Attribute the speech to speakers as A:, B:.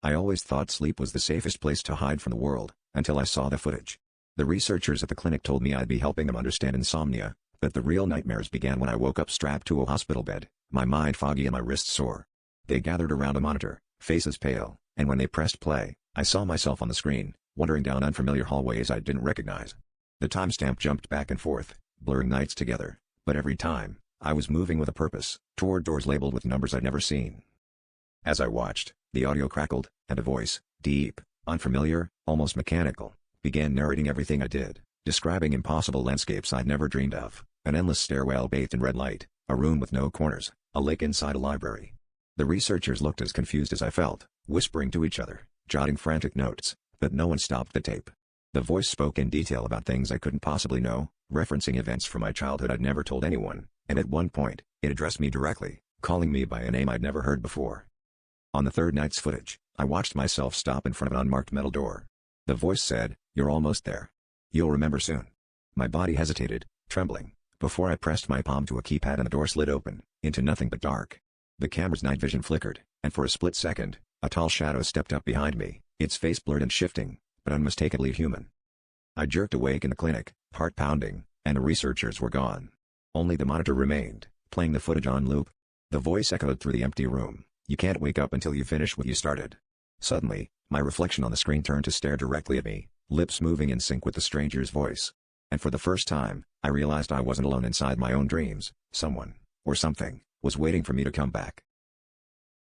A: I always thought sleep was the safest place to hide from the world, until I saw the footage. The researchers at the clinic told me I'd be helping them understand insomnia, but the real nightmares began when I woke up strapped to a hospital bed, my mind foggy and my wrists sore. They gathered around a monitor, faces pale, and when they pressed play, I saw myself on the screen, wandering down unfamiliar hallways I didn't recognize. The timestamp jumped back and forth, blurring nights together, but every time, I was moving with a purpose, toward doors labeled with numbers I'd never seen. As I watched, the audio crackled, and a voice, deep, unfamiliar, almost mechanical, began narrating everything I did, describing impossible landscapes I'd never dreamed of, an endless stairwell bathed in red light, a room with no corners, a lake inside a library. The researchers looked as confused as I felt, whispering to each other, jotting frantic notes, but no one stopped the tape. The voice spoke in detail about things I couldn't possibly know, referencing events from my childhood I'd never told anyone, and at one point, it addressed me directly, calling me by a name I'd never heard before. On the third night's footage, I watched myself stop in front of an unmarked metal door. The voice said, "You're almost there. You'll remember soon." My body hesitated, trembling, before I pressed my palm to a keypad and the door slid open, into nothing but dark. The camera's night vision flickered, and for a split second, a tall shadow stepped up behind me, its face blurred and shifting, but unmistakably human. I jerked awake in the clinic, heart pounding, and the researchers were gone. Only the monitor remained, playing the footage on loop. The voice echoed through the empty room, "You can't wake up until you finish what you started." Suddenly, my reflection on the screen turned to stare directly at me, lips moving in sync with the stranger's voice. And for the first time, I realized I wasn't alone inside my own dreams. Someone, or something, was waiting for me to come back.